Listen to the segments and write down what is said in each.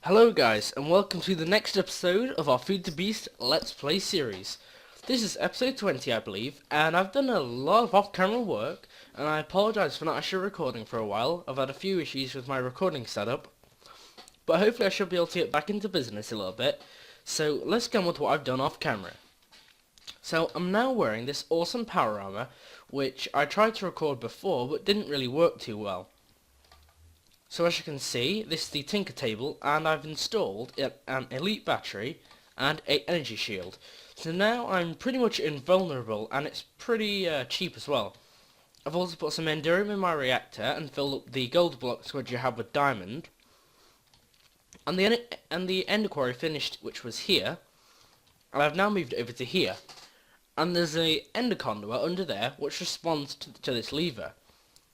Hello guys, and welcome to the next episode of our Feed the Beast Let's Play series. This is episode 20 I believe, and I've done a lot of off-camera work, and I apologise for not actually recording for a while. I've had a few issues with my recording setup, but hopefully I should be able to get back into business a little bit. So let's get on with what I've done off-camera. So I'm now wearing this awesome power armor, which I tried to record before, but didn't really work too well. So as you can see, this is the Tinker table, and I've installed an elite battery and an energy shield. So now I'm pretty much invulnerable, and it's pretty cheap as well. I've also put some endurium in my reactor and filled up the gold blocks which you have with diamond. And the ender quarry finished, which was here, and I've now moved it over to here. And there's a ender conduit under there which responds to this lever.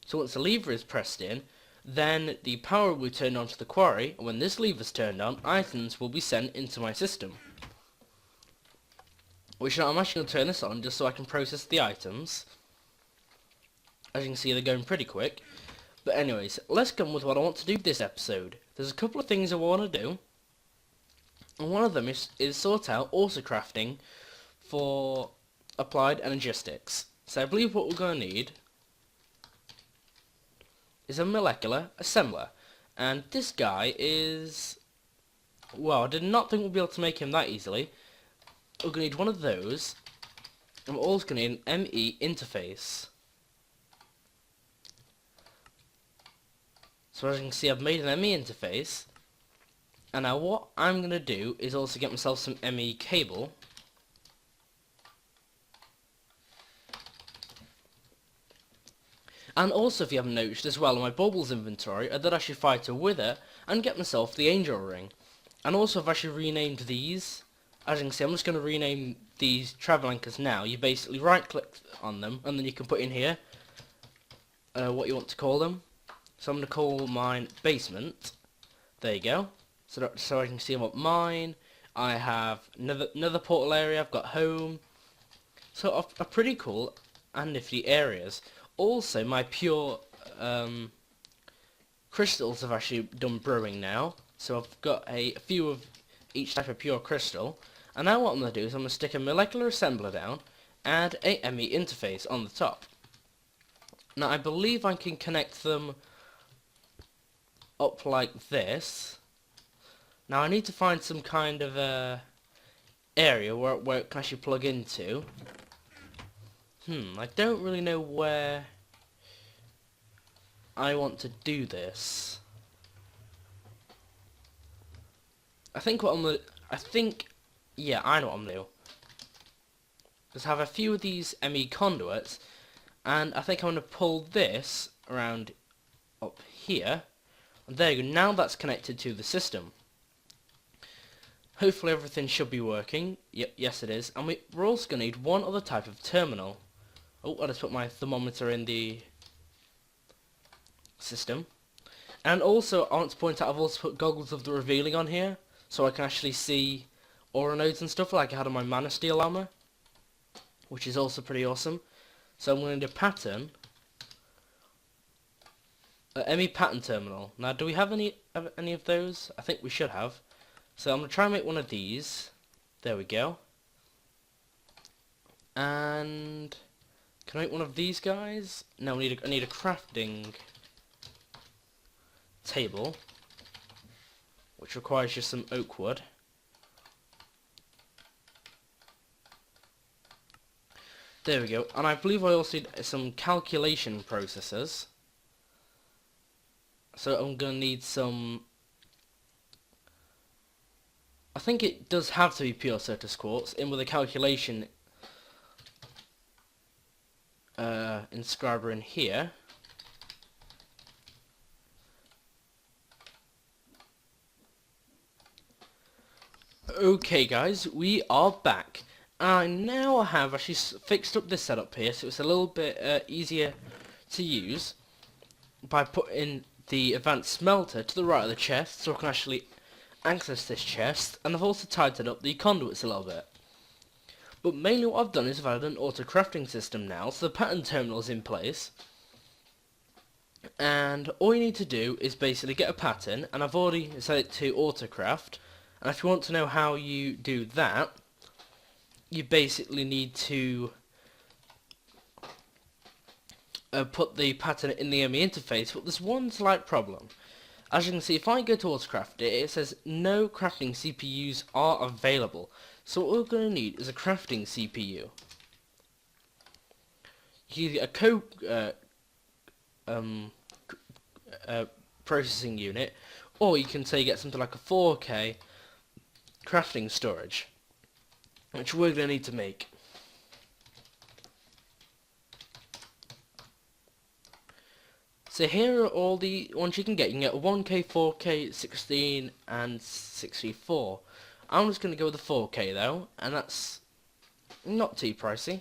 So once the lever is pressed in, then the power will be turned on to the quarry, and when this lever is turned on, items will be sent into my system. Which I'm actually going to turn this on just so I can process the items. As you can see, they're going pretty quick. But anyways, let's get on with what I want to do this episode. There's a couple of things I want to do, and one of them is sort out auto crafting for applied energistics. So I believe what we're going to need is a molecular assembler, and this guy is, well, I did not think we'd be able to make him that easily. We're going to need one of those, and we're also going to need an ME interface. So as you can see, I've made an ME interface, and now what I'm going to do is also get myself some ME cable. And also, if you haven't noticed as well, in my baubles inventory, I did actually fight a wither and get myself the angel ring. And also, I've actually renamed these. As you can see, I'm just going to rename these travel anchors now. You basically right-click on them, and then you can put in here what you want to call them. So I'm going to call mine basement. There you go. So I can see what mine. I have another portal area. I've got home. So are pretty cool and nifty areas. Also, my pure crystals have actually done brewing now. So I've got a few of each type of pure crystal. And now what I'm going to do is I'm going to stick a molecular assembler down and a ME interface on the top. Now I believe I can connect them up like this. Now I need to find some kind of area where it can actually plug into. I don't really know where I want to do this. Yeah, I know what I'm gonna do. Just have a few of these ME conduits, and I think I'm gonna pull this around up here. And there you go. Now that's connected to the system. Hopefully everything should be working. Yep, yes it is. And we're also gonna need one other type of terminal. Oh, I just put my thermometer in the system. And also, I want to point out I've also put goggles of the revealing on here, so I can actually see aura nodes and stuff like I had on my mana steel armor, which is also pretty awesome. So I'm going to do pattern, ME pattern terminal. Now, do we have any of those? I think we should have. So I'm going to try and make one of these. There we go. And can I make one of these guys? No, I need a crafting table, which requires just some oak wood. There we go. And I believe I also need some calculation processors. So I'm going to need some. I think it does have to be pure Certus quartz in with a calculation inscriber in here. Okay guys, we are back. Now I have actually fixed up this setup here, so it's a little bit easier to use by putting the advanced smelter to the right of the chest, so I can actually access this chest. And I've also tightened up the conduits a little bit. But mainly what I've done is I've added an auto crafting system now, so the pattern terminal is in place. And all you need to do is basically get a pattern, and I've already set it to autocraft. And if you want to know how you do that, you basically need to put the pattern in the enemy interface, but there's one slight problem. As you can see, if I go to autocraft it says no crafting CPUs are available. So what we're going to need is a crafting CPU. You get a processing unit, or you can say get something like a 4K crafting storage, which we're going to need to make. So here are all the ones you can get. You can get 1K, 4K, 16 and 64. I'm just going to go with the 4K though, and that's not too pricey.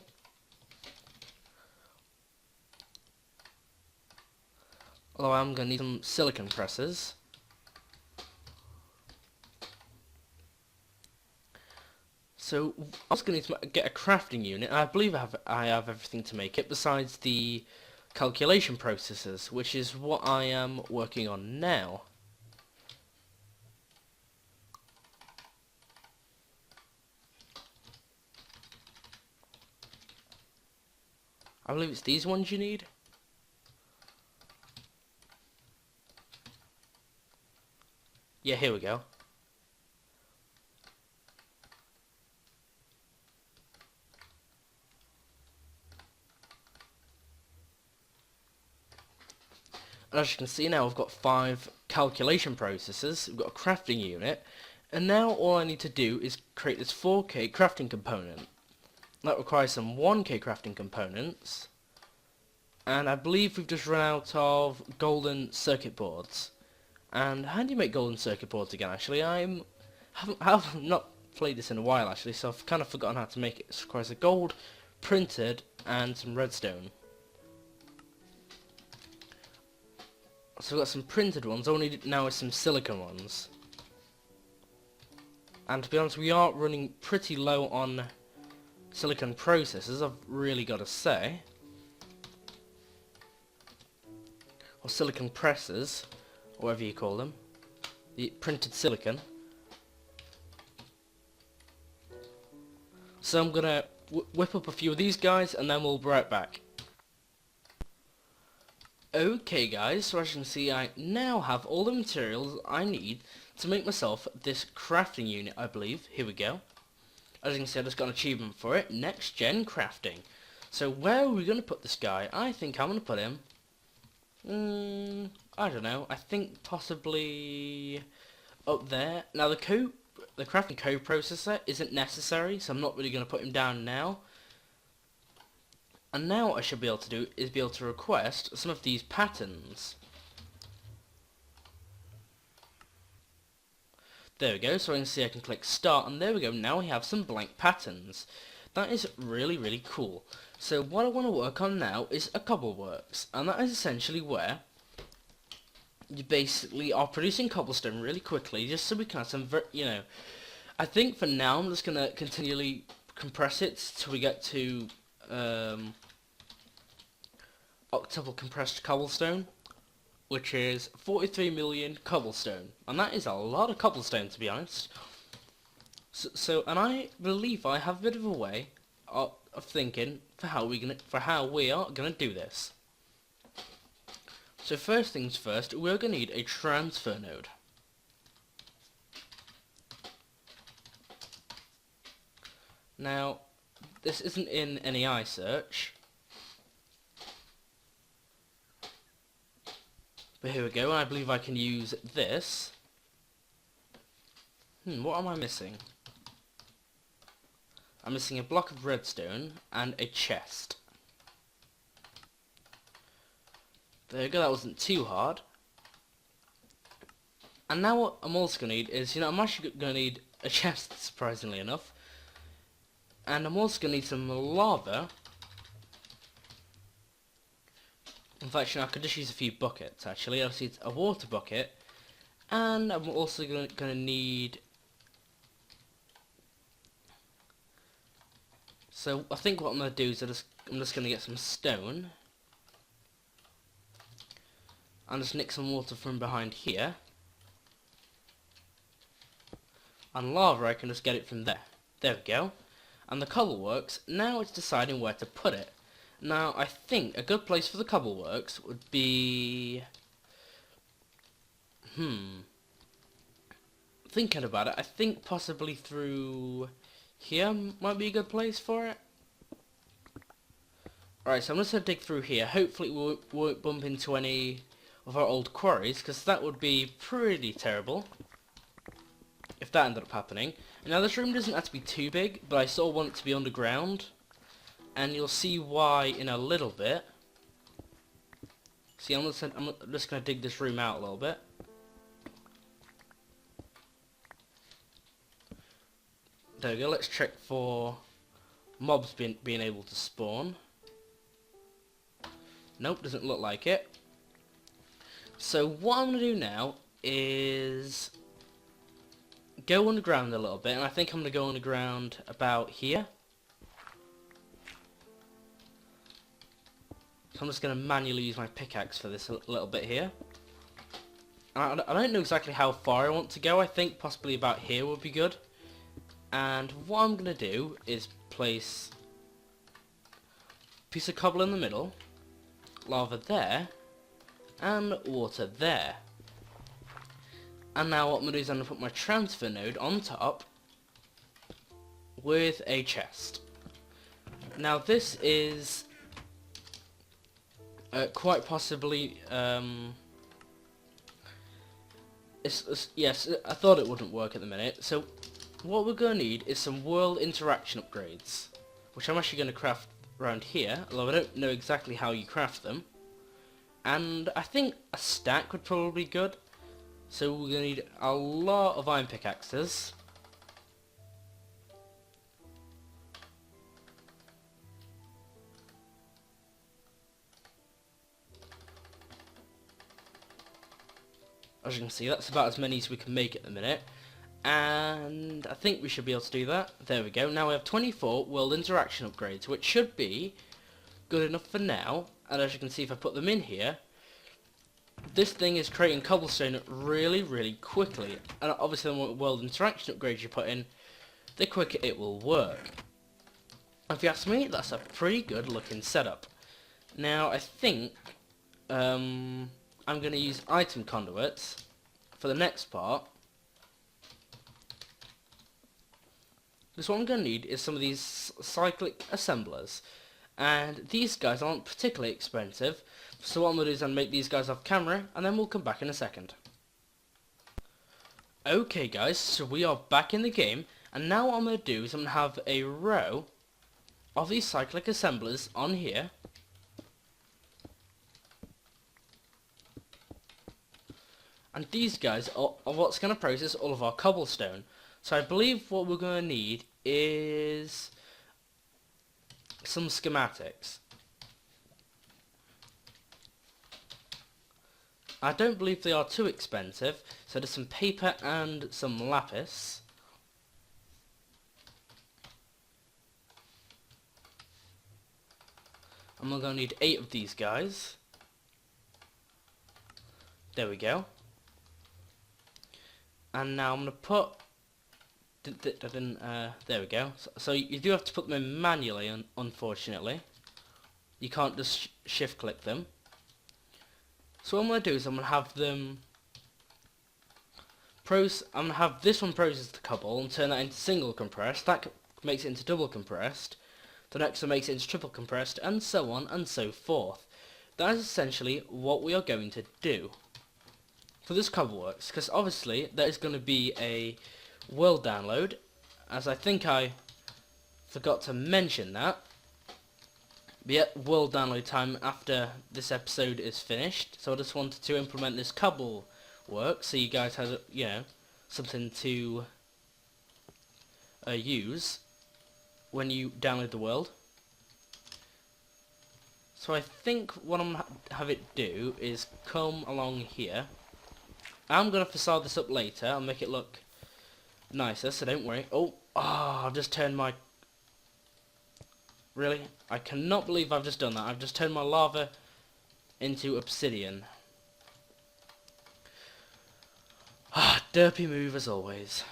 Although I'm going to need some silicon presses. So I was going to need to get a crafting unit. I believe I have everything to make it besides the calculation processors, which is what I am working on now. I believe it's these ones you need. Yeah, here we go. And as you can see now, I've got 5 calculation processors, we've got a crafting unit, and now all I need to do is create this 4K crafting component. That requires some 1K crafting components, and I believe we've just run out of golden circuit boards. And how do you make golden circuit boards again? Actually, have not played this in a while actually, so I've kind of forgotten how to make it. It requires a gold printed and some redstone. So we've got some printed ones, all we need now is some silicon ones. And to be honest, we are running pretty low on silicon processors, I've really got to say. Or silicon presses, or whatever you call them. The printed silicon. So I'm going to whip up a few of these guys, and then we'll be right back. Okay guys, so as you can see I now have all the materials I need to make myself this crafting unit, I believe. Here we go. As you can see I just got an achievement for it, next gen crafting. So where are we going to put this guy? I think I'm going to put him, I don't know, I think possibly up there. Now the crafting code processor isn't necessary, so I'm not really going to put him down now. And now what I should be able to do is be able to request some of these patterns. There we go, so I can see I can click start, and there we go, now we have some blank patterns. That is really, really cool. So what I want to work on now is a cobble works, and that is essentially where you basically are producing cobblestone really quickly, just so we can have some, I think for now I'm just going to continually compress it till we get to octuple compressed cobblestone, which is 43 million cobblestone, and that is a lot of cobblestone to be honest. So and I believe I have a bit of a way of thinking for how we are gonna do this. So first things first, we're gonna need a transfer node. Now this isn't in any iSearch, but here we go, and I believe I can use this. What am I missing? I'm missing a block of redstone and a chest. There we go, that wasn't too hard. And now what I'm also going to need is, I'm actually going to need a chest, surprisingly enough. And I'm also going to need some lava. In fact, I could just use a few buckets, actually. I'll need a water bucket. And I'm also going to need... So, I think what I'm going to do is I'm just going to get some stone. and just nick some water from behind here. And lava, I can just get it from there. There we go. And the cobble works. Now it's deciding where to put it. Now, I think a good place for the cobble works would be... Thinking about it, I think possibly through here might be a good place for it. Alright, so I'm just going to dig through here. Hopefully we won't bump into any of our old quarries, because that would be pretty terrible if that ended up happening. Now this room doesn't have to be too big, but I sort of want it to be underground, and you'll see why in a little bit. See, I'm just going to dig this room out a little bit. There we go, let's check for mobs being able to spawn. Nope, doesn't look like it. So what I'm going to do now is go underground a little bit, and I think I'm going to go underground about here. So I'm just going to manually use my pickaxe for this a little bit here. I don't know exactly how far I want to go. I think possibly about here would be good. And what I'm going to do is place a piece of cobble in the middle, lava there, and water there. And now what I'm going to do is I'm going to put my transfer node on top with a chest. Now this is quite possibly, yes, I thought it wouldn't work at the minute. So what we're going to need is some world interaction upgrades, which I'm actually going to craft around here, although I don't know exactly how you craft them. And I think a stack would probably be good. So we're going to need a lot of iron pickaxes. As you can see, that's about as many as we can make at the minute. And I think we should be able to do that. There we go. Now we have 24 world interaction upgrades, which should be good enough for now. And as you can see, if I put them in here, this thing is creating cobblestone really, really quickly. And obviously the more world interaction upgrades you put in, the quicker it will work. If you ask me, that's a pretty good looking setup. Now I think I'm going to use item conduits for the next part. Because what I'm going to need is some of these cyclic assemblers. And these guys aren't particularly expensive. So what I'm going to do is I'm make these guys off camera, and then we'll come back in a second. Okay guys, so we are back in the game. And now what I'm going to do is I'm going to have a row of these cyclic assemblers on here. And these guys are what's going to process all of our cobblestone. So I believe what we're going to need is some schematics. I don't believe they are too expensive, so there's some paper and some lapis. And we're going to need 8 of these guys. There we go. And now I'm going to put... there we go. So you do have to put them in manually, unfortunately. You can't just shift click them. So what I'm going to do is I'm going to have them... I'm going to have this one process the cobble and turn that into single compressed. That makes it into double compressed. The next one makes it into triple compressed, and so on and so forth. That is essentially what we are going to do for this cobble works, because obviously there is going to be a world download, as I think I forgot to mention that. But yeah, world download time after this episode is finished, so I just wanted to implement this cobble work so you guys had, you know, something to use when you download the world. So I think what I'm going to have it do is come along here. I'm going to facade this up later. I'll make it look nicer, so don't worry. Oh, I've just turned my... Really? I cannot believe I've just done that. I've just turned my lava into obsidian. derpy move as always.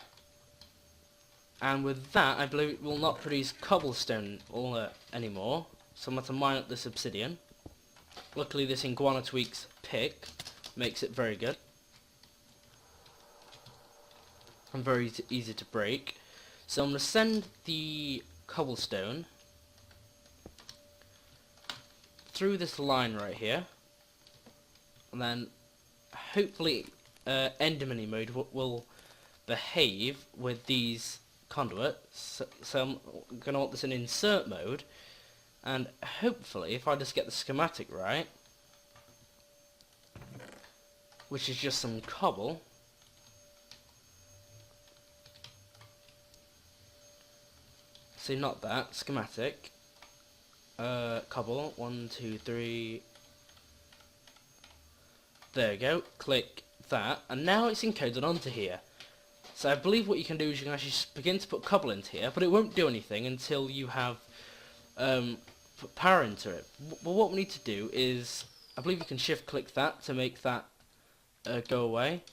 And with that, I believe it will not produce cobblestone anymore. So I'm going to mine up this obsidian. Luckily this Iguana Tweaks pick makes it very good. And very easy to break. So I'm going to send the cobblestone through this line right here. And then hopefully Enderman mode will behave with these conduits. So I'm going to want this in insert mode. And hopefully, if I just get the schematic right, which is just some cobble, so not that, schematic, cobble, 1, 2, 3, there we go, click that, and now it's encoded onto here. So I believe what you can do is you can actually begin to put cobble into here, but it won't do anything until you have put power into it. Well, what we need to do is, I believe you can shift click that to make that go away,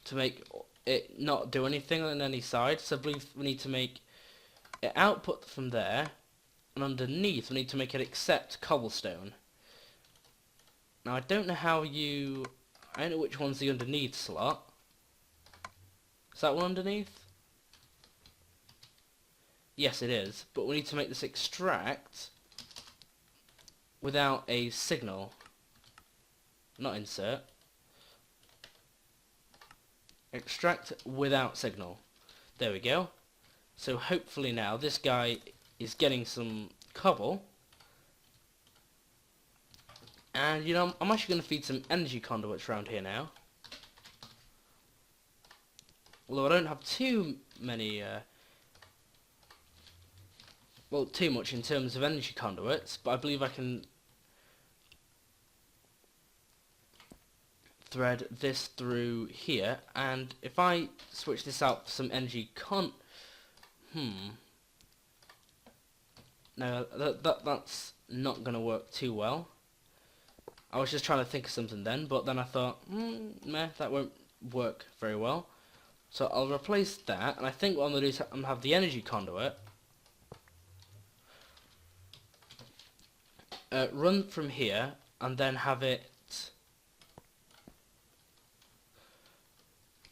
to make it not do anything on any side. So I believe we need to make it output from there, and underneath we need to make it accept cobblestone. Now I don't know how I don't know which one's the underneath slot. Is that one underneath? Yes, it is, but we need to make this extract without a signal. Not insert. Extract without signal. There we go. So hopefully now this guy is getting some cobble. And you know, I'm actually going to feed some energy conduits around here now. Although I don't have too many well, too much in terms of energy conduits, but I believe I can thread this through here, and if I switch this out for some energy no, that's not going to work too well. I was just trying to think of something then, but then I thought, meh, that won't work very well. So I'll replace that, and I think what I'm going to do is I'm going to have the energy conduit run from here, and then have it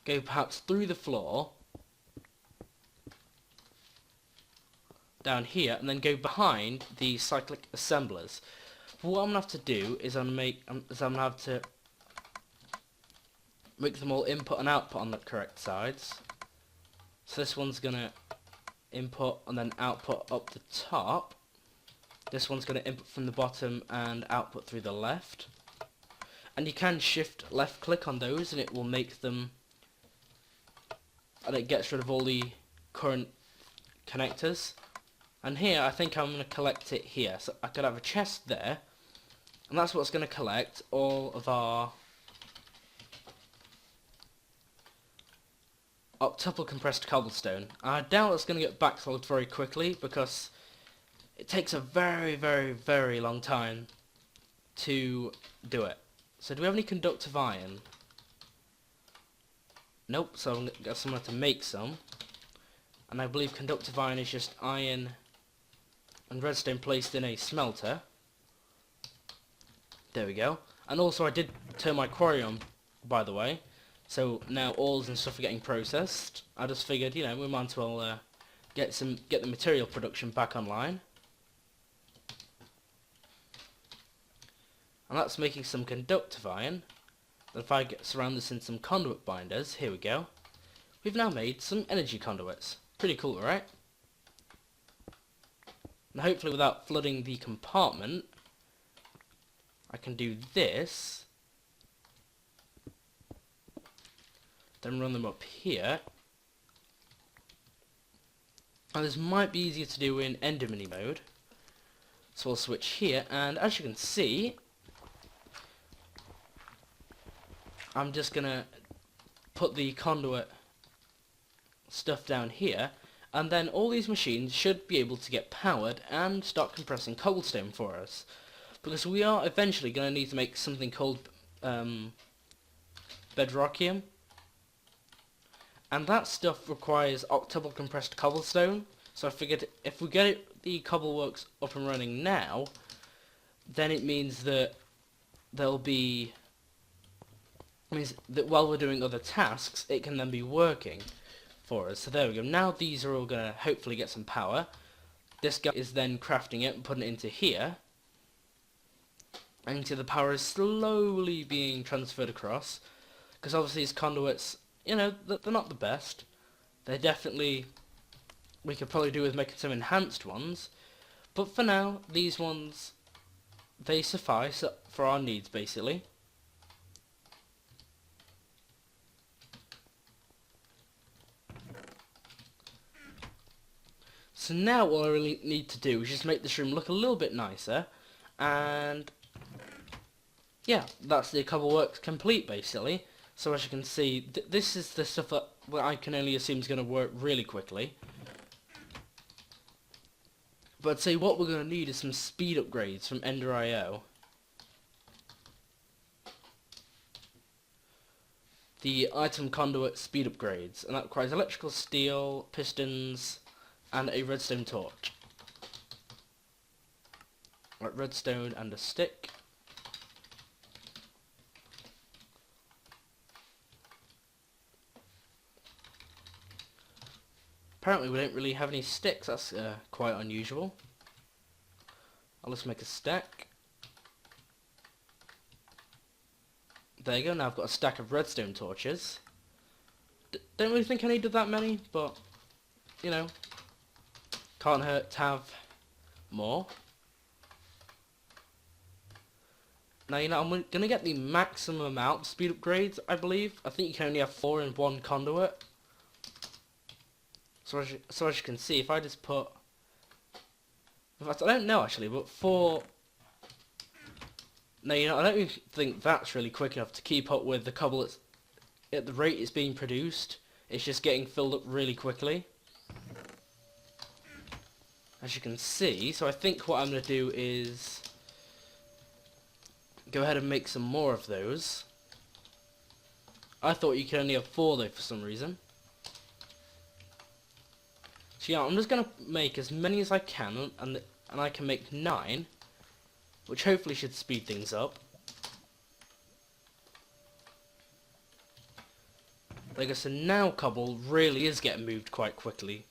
go perhaps through the floor down here, and then go behind the cyclic assemblers. But what I'm going to have to do is I'm going to have to make them all input and output on the correct sides. So this one's going to input and then output up the top. This one's going to input from the bottom and output through the left. And you can shift left click on those and it will make them, and it gets rid of all the current connectors. And here I think I'm going to collect it here. So I could have a chest there, and that's what's going to collect all of our octuple compressed cobblestone. I doubt it's going to get backlogged very quickly because it takes a very, very, very long time to do it. So do we have any conductive iron? Nope, so I'm going to have to make some. And I believe conductive iron is just iron and redstone placed in a smelter. There we go. And also I did turn my quarry on, by the way. So now ores and stuff are getting processed. I just figured, you know, we might as well get the material production back online. And that's making some conductive iron. Then if I surround this in some conduit binders, here we go. We've now made some energy conduits. Pretty cool, right? And hopefully without flooding the compartment, I can do this. Then run them up here. And this might be easier to do in Enderman mode. So we'll switch here, and as you can see, I'm just gonna put the conduit stuff down here, and then all these machines should be able to get powered and start compressing cobblestone for us, because we are eventually going to need to make something called bedrockium, And that stuff requires octuple compressed cobblestone. So I figured if we get the cobble works up and running now, then it means that there'll be means that while we're doing other tasks, it can then be working for us. So there we go. Now these are all going to hopefully get some power. This guy is then crafting it and putting it into here. And the power is slowly being transferred across. Because obviously these conduits, you know, they're not the best. They're definitely, we could probably do with making some enhanced ones. But for now, these ones, they suffice for our needs basically. So now all I really need to do is just make this room look a little bit nicer, and yeah, that's the cobble works complete basically. So as you can see, this is the stuff that I can only assume is going to work really quickly. But I'd say what we're going to need is some speed upgrades from Ender.io. The item conduit speed upgrades, and that requires electrical steel, pistons, and a redstone torch. Right, redstone and a stick. Apparently we don't really have any sticks, that's quite unusual. I'll just make a stack. There you go, now I've got a stack of redstone torches. Don't really think I needed that many, but, you know, can't hurt to have more. Now, you know, I'm going to get the maximum amount of speed upgrades, I believe. I think you can only have 4 in one conduit. So as you can see, if I just put... In fact, I don't know actually, but 4... No, you know, I don't even think that's really quick enough to keep up with the cobble at the rate it's being produced. It's just getting filled up really quickly. As you can see, so I think what I'm going to do is go ahead and make some more of those. I thought you could only have 4 though for some reason. So yeah, I'm just going to make as many as I can, and I can make 9, which hopefully should speed things up. Like I said, now cobble really is getting moved quite quickly.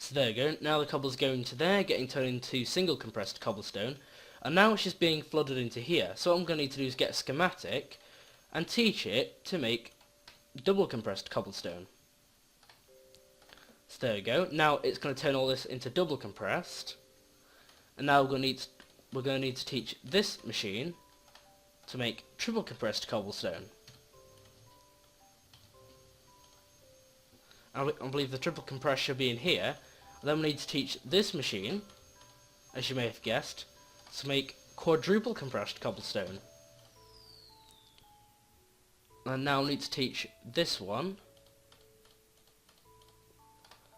So there you go, now the cobble's going to there, getting turned into single compressed cobblestone, and now it's just being flooded into here. So what I'm going to need to do is get a schematic and teach it to make double compressed cobblestone. So there you go, now it's going to turn all this into double compressed, and now we're going to need to teach this machine to make triple compressed cobblestone. I believe the triple compressed should be in here. Then we need to teach this machine, as you may have guessed, to make quadruple compressed cobblestone. And now we need to teach this one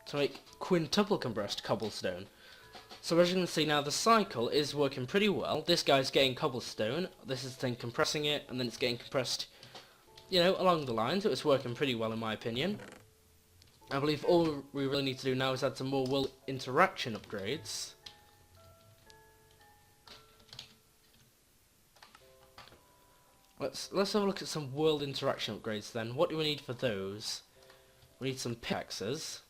to make quintuple compressed cobblestone. So as you can see now, the cycle is working pretty well. This guy's getting cobblestone, this is then compressing it, and then it's getting compressed, you know, along the lines. It was working pretty well in my opinion. I believe all we really need to do now is add some more world interaction upgrades. Let's have a look at some world interaction upgrades then. What do we need for those? We need some pickaxes.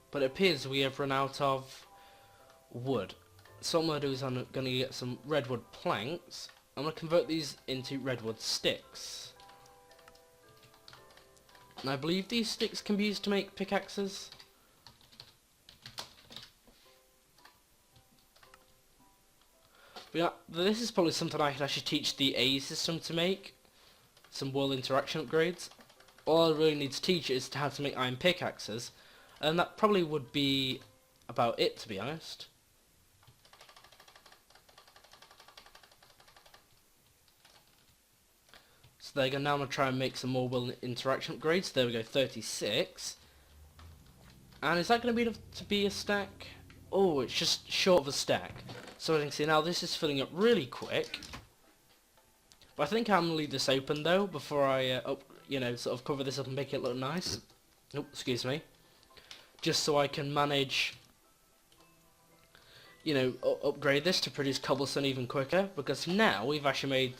But it appears we have run out of wood. So what I'm going to do is I'm going to get some redwood planks. I'm going to convert these into redwood sticks. And I believe these sticks can be used to make pickaxes. But yeah, this is probably something I could actually teach the A system to make. Some world interaction upgrades. All I really need to teach is how to make iron pickaxes. And that probably would be about it, to be honest. So there you go, now I'm going to try and make some more world interaction upgrades. There we go, 36. And is that going to be enough to be a stack? Oh, it's just short of a stack. So as you can see now, this is filling up really quick. But I think I'm gonna leave this open though before I sort of cover this up and make it look nice. Oh, excuse me. Just so I can manage, upgrade this to produce cobblestone even quicker, because now we've actually made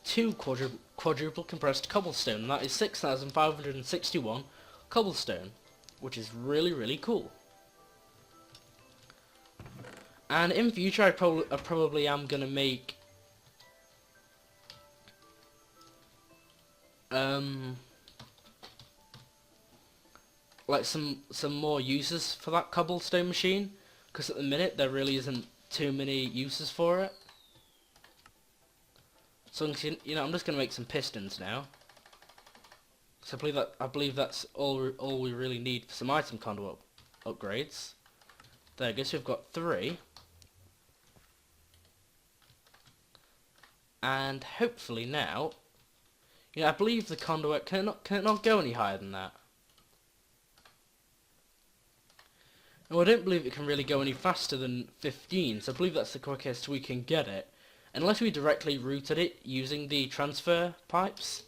2 quadruple compressed cobblestone, and that is 6,561 cobblestone, which is really, really cool. And in future I probably am gonna make like some more uses for that cobblestone machine, because at the minute there really isn't too many uses for it. So I'm just gonna make some pistons now. So I believe that's all we really need for some item conduit upgrades. There, I guess we've got 3. And hopefully now, I believe the conduit cannot go any higher than that. No, I don't believe it can really go any faster than 15, so I believe that's the quickest we can get it. Unless we directly routed it using the transfer pipes.